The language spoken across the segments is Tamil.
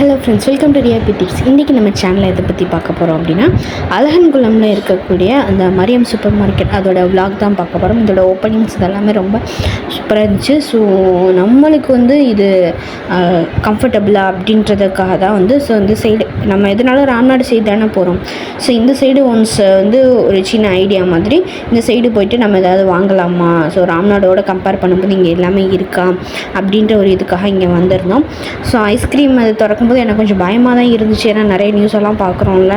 ஹலோ ஃப்ரெண்ட்ஸ், வெல்கம் டு ரியாபி டிப்ஸ். இன்றைக்கி நம்ம சேனலில் எதை பற்றி பார்க்க போகிறோம் அப்படின்னா, அலகன்குளமில் இருக்கக்கூடிய அந்த மரியம் சூப்பர் மார்க்கெட் அதோட விலாக் தான் பார்க்க போகிறோம். இதோட ஓப்பனிங்ஸ் இதெல்லாமே ரொம்ப சூப்பராக இருந்துச்சு. ஸோ நம்மளுக்கு வந்து இது கம்ஃபர்டபுளாக அப்படின்றதுக்காக தான் வந்து இந்த சைடு நம்ம எதனாலும் ராம்நாடு சைடு தானே போகிறோம். ஸோ இந்த சைடு ஒன்ஸ் வந்து ஒரு சின்ன ஐடியா மாதிரி இந்த சைடு போயிட்டு நம்ம ஏதாவது வாங்கலாமா, ஸோ ராம்நாடோட கம்பேர் பண்ணும்போது இங்கே எல்லாமே இருக்கா அப்படின்ற ஒரு இதுக்காக இங்கே வந்திருந்தோம். ஸோ ஐஸ்கிரீம் அது திறக்கும்போது எனக்கு கொஞ்சம் பயமாக தான் இருந்துச்சு. ஏன்னா நிறைய நியூஸ் எல்லாம் பார்க்குறோம்ல.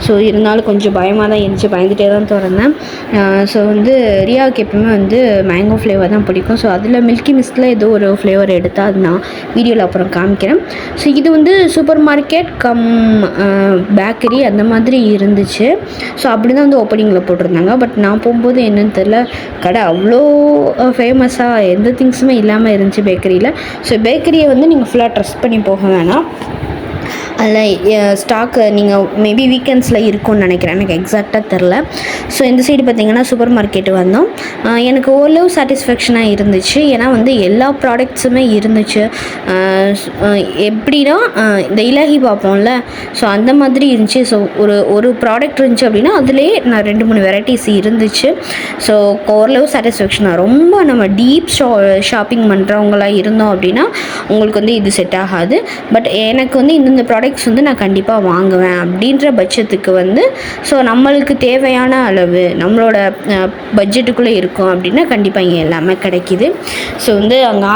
ஸோ இருந்தாலும் கொஞ்சம் பயமாக தான் இருந்துச்சு, பயந்துகிட்டே தான் திறந்தேன். ஸோ வந்து ரியாவுக்கு எப்பவுமே வந்து மேங்கோ ஃப்ளேவர் தான் பிடிக்கும். ஸோ அதில் மில்கி மிஸ்ட்டில் ஏதோ ஒரு ஃப்ளேவர் எடுத்தால் அது நான் வீடியோவில் அப்புறம் காமிக்கிறேன். ஸோ இது வந்து சூப்பர் மார்க்கெட் கம் பேக்கரி அந்த மாதிரி இருந்துச்சு. ஸோ அப்படி தான் வந்து ஓப்பனிங்கில் போட்டிருந்தாங்க. பட் நான் போகும்போது என்னன்னு தெரில, கடை அவ்வளோ ஃபேமஸாக எந்த திங்ஸுமே இல்லாமல் இருந்துச்சு பேக்கரியில். ஸோ பேக்கரியை வந்து நீங்கள் ஃபுல்லாக ட்ரஸ்ட் பண்ணி போக வேணாம். அதில் ஸ்டாக்கு நீங்கள் மேபி வீக்கெண்ட்ஸில் இருக்கும்னு நினைக்கிறேன், எனக்கு எக்ஸாக்டாக தெரில. ஸோ இந்த சைடு பார்த்திங்கன்னா சூப்பர் மார்க்கெட்டு வந்தோம். எனக்கு ஓரளவு சாட்டிஸ்ஃபேக்ஷனாக இருந்துச்சு. ஏன்னா வந்து எல்லா ப்ராடக்ட்ஸுமே இருந்துச்சு. எப்படின்னா இந்த இலகி பார்ப்போம்ல, ஸோ அந்த மாதிரி இருந்துச்சு. ஸோ ஒரு ப்ராடக்ட் இருந்துச்சு அப்படின்னா அதிலே நான் 2-3 வெரைட்டிஸ் இருந்துச்சு. ஸோ ஓரளவு சாட்டிஸ்ஃபேக்ஷனாக. ரொம்ப நம்ம டீப் ஷாப்பிங் பண்ணுறவங்களாம் இருந்தோம் அப்படின்னா உங்களுக்கு வந்து இது செட் ஆகாது. பட் எனக்கு வந்து இந்த ப்ராடக்ட்ஸ் வந்து நான் கண்டிப்பாக வாங்குவேன் அப்படின்ற பட்சத்துக்கு வந்து ஸோ நம்மளுக்கு தேவையான அளவு நம்மளோட பட்ஜெட்டுக்குள்ளே இருக்கும் அப்படின்னா கண்டிப்பாக இங்கே எல்லாமே கிடைக்கிது. ஸோ வந்து அங்கே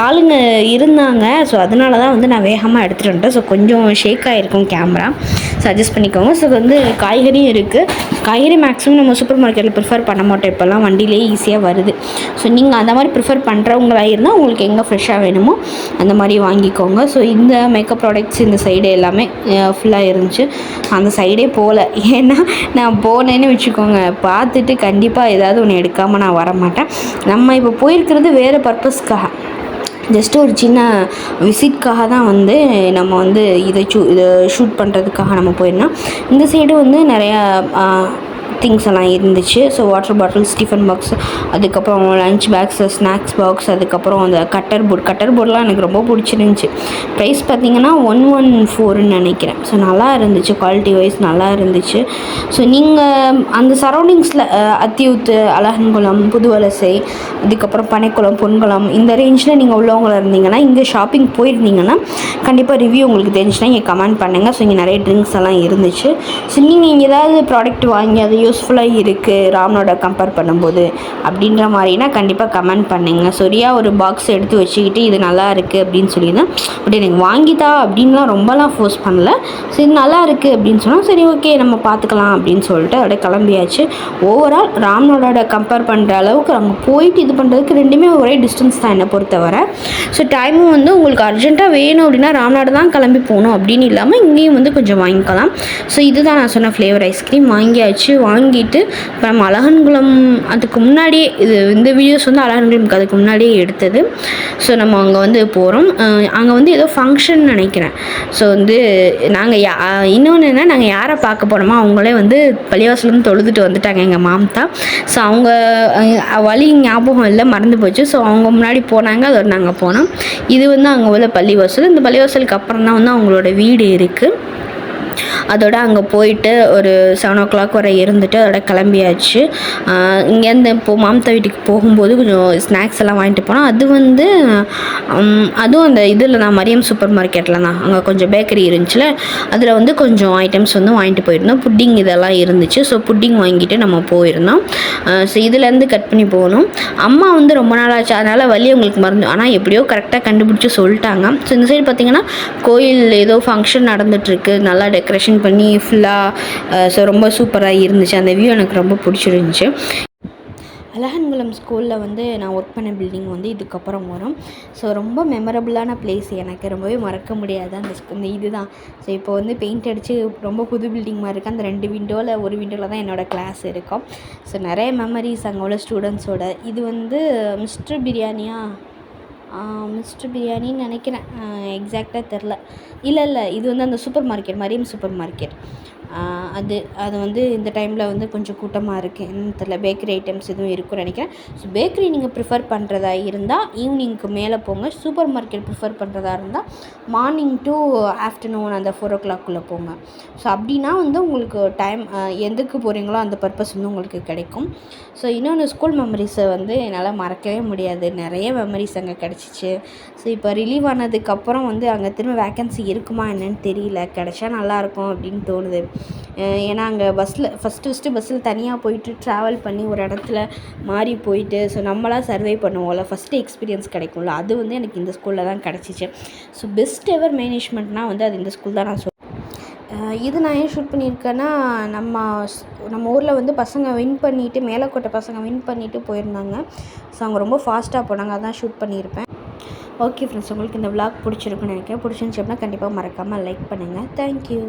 ஆளுங்க இருந்தாங்க. ஸோ அதனால தான் வந்து நான் வேகமாக எடுத்துகிட்டு வந்துட்டேன். ஸோ கொஞ்சம் ஷேக் ஆகிருக்கும் கேமரா, ஸோ அட்ஜஸ்ட் பண்ணிக்கோங்க. ஸோ வந்து காய்கறியும் இருக்குது. காய்கறி மேக்ஸிமம் நம்ம சூப்பர் மார்க்கெட்டில் ப்ரிஃபர் பண்ண மாட்டோம், இப்போல்லாம் வண்டியிலே ஈஸியாக வருது. ஸோ நீங்கள் அந்த மாதிரி ப்ரிஃபர் பண்ணுறவங்களாக இருந்தால் உங்களுக்கு எங்கே ஃப்ரெஷ்ஷாக வேணுமோ அந்த மாதிரி வாங்கிக்கோங்க. ஸோ இந்த மேக்கப் ப்ராடக்ட்ஸ் இந்த சைடு எல்லாமே ஃபுல்லாக இருந்துச்சு. அந்த சைடே போகல, ஏன்னா நான் போனேன்னு வச்சுக்கோங்க பார்த்துட்டு கண்டிப்பாக ஏதாவது ஒன்று எடுக்காமல் நான் வரமாட்டேன். நம்ம இப்போ போயிருக்கிறது வேறு பர்பஸ்க்காக, ஜஸ்ட்டு ஒரு சின்ன விசிட்காக தான் வந்து நம்ம வந்து இதை ஷூட் பண்ணுறதுக்காக நம்ம போயிருந்தோம். இந்த சைடு வந்து நிறையா திங்ஸ் எல்லாம் இருந்துச்சு. So water bottles, tiffin box, அதுக்கப்புறம் லஞ்ச் பேக்ஸ், ஸ்நாக்ஸ் பாக்ஸ், அதுக்கப்புறம் அந்த கட்டர் போர்டெலாம் எனக்கு ரொம்ப பிடிச்சிருந்துச்சி. ப்ரைஸ் பார்த்திங்கன்னா 114ன்னு நினைக்கிறேன். ஸோ நல்லா இருந்துச்சு, குவாலிட்டி வைஸ் நல்லா இருந்துச்சு. ஸோ நீங்கள் அந்த சரௌண்டிங்ஸில் அத்தியூத்து, அலகன்குளம், புதுவலசை, அதுக்கப்புறம் பனைக்குளம், பொன்குளம் இந்த ரேஞ்சில் நீங்கள் உள்ளவங்களாக இருந்தீங்கன்னா, இங்கே ஷாப்பிங் போயிருந்தீங்கன்னா கண்டிப்பாக ரிவ்யூ உங்களுக்கு தெரிஞ்சுன்னா இங்கே கமெண்ட் பண்ணுங்கள். ஸோ இங்கே நிறைய ட்ரிங்க்ஸ் எல்லாம் இருந்துச்சு. ஸோ நீங்கள் இங்கே ஏதாவது ப்ராடக்ட் வாங்கி அது யூஸ்ஃபுல்லாக இருக்குது ராம்நாடை கம்பேர் பண்ணும்போது அப்படின்ற மாதிரினா கண்டிப்பாக கமெண்ட் பண்ணுங்கள். சரியா ஒரு பாக்ஸ் எடுத்து வச்சுக்கிட்டு இது நல்லா இருக்குது அப்படின்னு சொல்லியிருந்தேன். பட் எனக்கு வாங்கித்தா அப்படின்லாம் ரொம்பலாம் ஃபோர்ஸ் பண்ணல. ஸோ இது நல்லா இருக்குது அப்படின்னு சொன்னால் சரி ஓகே நம்ம பார்த்துக்கலாம் அப்படின்னு சொல்லிட்டு அப்படியே கிளம்பியாச்சு. ஓவரால் ராம்நாடோட கம்பேர் பண்ணுற அளவுக்கு அங்கே போயிட்டு இது பண்ணுறதுக்கு ரெண்டுமே ஒரே டிஸ்டன்ஸ் தான் என்னை பொறுத்தவரை. ஸோ டைமும் வந்து உங்களுக்கு அர்ஜென்ட்டாக வேணும் அப்படின்னா ராம்நாடு தான் கிளம்பி போகணும் அப்படின்னு இல்லாமல் இங்கேயும் வந்து கொஞ்சம் வாங்கிக்கலாம். ஸோ இதுதான் நான் சொன்ன ஃப்ளேவர் ஐஸ்கிரீம் வாங்கியாச்சு. வாங்கிட்டு இப்போ நம்ம அலகன்குளம் அதுக்கு முன்னாடியே இந்த வீடியோஸ் வந்து அலகன்குளம்க்கு அதுக்கு முன்னாடியே எடுத்தது. ஸோ நம்ம அங்கே வந்து போகிறோம். அங்கே வந்து ஏதோ ஃபங்க்ஷன் நினைக்கிறேன். ஸோ வந்து நாங்கள் இன்னொன்று என்ன, நாங்கள் யாரை பார்க்க போனோமோ அவங்களே வந்து பள்ளிவாசலேருந்து தொழுதுட்டு வந்துட்டாங்க எங்கள் மாம்தா. ஸோ அவங்க வழி ஞாபகம் இல்லை, மறந்து போச்சு. ஸோ அவங்க முன்னாடி போனாங்க, அதோட நாங்கள் போனோம். இது வந்து அங்கே உள்ள பள்ளிவாசல். இந்த பள்ளிவாசலுக்கு அப்புறம் தான் வந்து அவங்களோட வீடு இருக்குது. அதோட அங்கே போயிட்டு ஒரு 7 o'clock வரை இருந்துட்டு அதோட கிளம்பியாச்சு. இங்கேருந்து இப்போது மாமத்தா வீட்டுக்கு போகும்போது கொஞ்சம் ஸ்நாக்ஸ் எல்லாம் வாங்கிட்டு போனோம். அது வந்து அதுவும் அந்த இதில் நான் மரியம் சூப்பர் மார்க்கெட்டில் தான் அங்கே கொஞ்சம் பேக்கரி இருந்துச்சுல, அதில் வந்து கொஞ்சம் ஐட்டம்ஸ் வந்து வாங்கிட்டு போயிருந்தோம். புட்டிங் இதெல்லாம் இருந்துச்சு. ஸோ புட்டிங் வாங்கிட்டு நம்ம போயிருந்தோம். ஸோ இதுலேருந்து கட் பண்ணி போகணும். அம்மா வந்து ரொம்ப நாள் ஆச்சு, அதனால் வழி உங்களுக்கு மறந்து, ஆனால் எப்படியோ கரெக்டாக கண்டுபிடிச்சி சொல்லிட்டாங்க. ஸோ இந்த சைடு பார்த்திங்கன்னா கோயில் ஏதோ ஃபங்க்ஷன் நடந்துகிட்ருக்கு, நல்லா டெக்கரேஷன் பண்ணி ஃபுல்லாக. ஸோ ரொம்ப சூப்பராக இருந்துச்சு. அந்த வியூ எனக்கு ரொம்ப பிடிச்சிருந்துச்சு. அலகன்குளம் ஸ்கூலில் வந்து நான் ஒர்க் பண்ண பில்டிங் வந்து இதுக்கப்புறம் வரும். ஸோ ரொம்ப மெமரபுளான பிளேஸ், எனக்கு ரொம்பவே மறக்க முடியாது அந்த இதுதான். ஸோ இப்போ வந்து பெயிண்ட் அடித்து ரொம்ப புது பில்டிங் மாதிரி இருக்குது. அந்த 2 விண்டோவில் ஒரு விண்டோவில் தான் என்னோடய கிளாஸ் இருக்கும். ஸோ நிறைய மெமரிஸ் அங்கே உள்ள ஸ்டூடெண்ட்ஸோட. இது வந்து மிஸ்டர் பிரியாணின்னு நினைக்கிறேன், எக்ஸாக்டாக தெரில. இல்லை இது வந்து அந்த super market, Mariam super market. அது அது வந்து இந்த டைமில் வந்து கொஞ்சம் கூட்டமாக இருக்குது, என்னன்னு தெரியல. பேக்கரி ஐட்டம்ஸ் எதுவும் இருக்குன்னு நினைக்கிறேன். ஸோ பேக்கரி நீங்கள் ப்ரிஃபர் பண்ணுறதா இருந்தால் ஈவினிங்க்கு மேலே போங்க. சூப்பர் மார்க்கெட் ப்ரிஃபர் பண்ணுறதா இருந்தால் மார்னிங் டு ஆஃப்டர்நூன் அந்த 4 o'clock போங்க. ஸோ அப்படின்னா வந்து உங்களுக்கு டைம் எதுக்கு போகிறீங்களோ அந்த பர்பஸ் வந்து உங்களுக்கு கிடைக்கும். ஸோ இன்னொன்று, ஸ்கூல் மெமரிஸை வந்து என்னால் மறக்கவே முடியாது. நிறைய மெமரிஸ் அங்கே கிடச்சிச்சு. ஸோ இப்போ ரிலீவ் ஆனதுக்கப்புறம் வந்து அங்கே திரும்ப வேக்கன்சி இருக்குமா என்னன்னு தெரியல. கிடச்சா நல்லாயிருக்கும் அப்படின்னு தோணுது. ஏன்னா அங்கே ஃபஸ்ட்டு பஸ்ஸில் தனியாக போயிட்டு ட்ராவல் பண்ணி ஒரு இடத்துல மாறி போயிட்டு, ஸோ நம்மளாக சர்வே பண்ணுவோம்ல, ஃபஸ்ட்டு எக்ஸ்பீரியன்ஸ் கிடைக்கும்ல, அது வந்து எனக்கு இந்த ஸ்கூலில் தான் கிடச்சிச்சு. ஸோ பெஸ்ட் எவர் மேனேஜ்மெண்ட்னால் வந்து அது இந்த ஸ்கூல் தான் நான் இது நான் ஏன் ஷூட் பண்ணியிருக்கேன்னா, நம்ம ஊரில் வந்து பசங்க வின் பண்ணிவிட்டு, மேலக்கோட்டை பசங்க வின் பண்ணிவிட்டு போயிருந்தாங்க. ஸோ அவங்க ரொம்ப ஃபாஸ்ட்டாக போனாங்க, அதான் ஷூட் பண்ணியிருப்பேன். ஓகே ஃப்ரெண்ட்ஸ், உங்களுக்கு இந்த விளாக் பிடிச்சிருக்குன்னு நினைக்கிறேன். பிடிச்சிருந்துச்சி அப்படின்னா கண்டிப்பாக மறக்காமல் லைக் பண்ணுங்கள். தேங்க்யூ.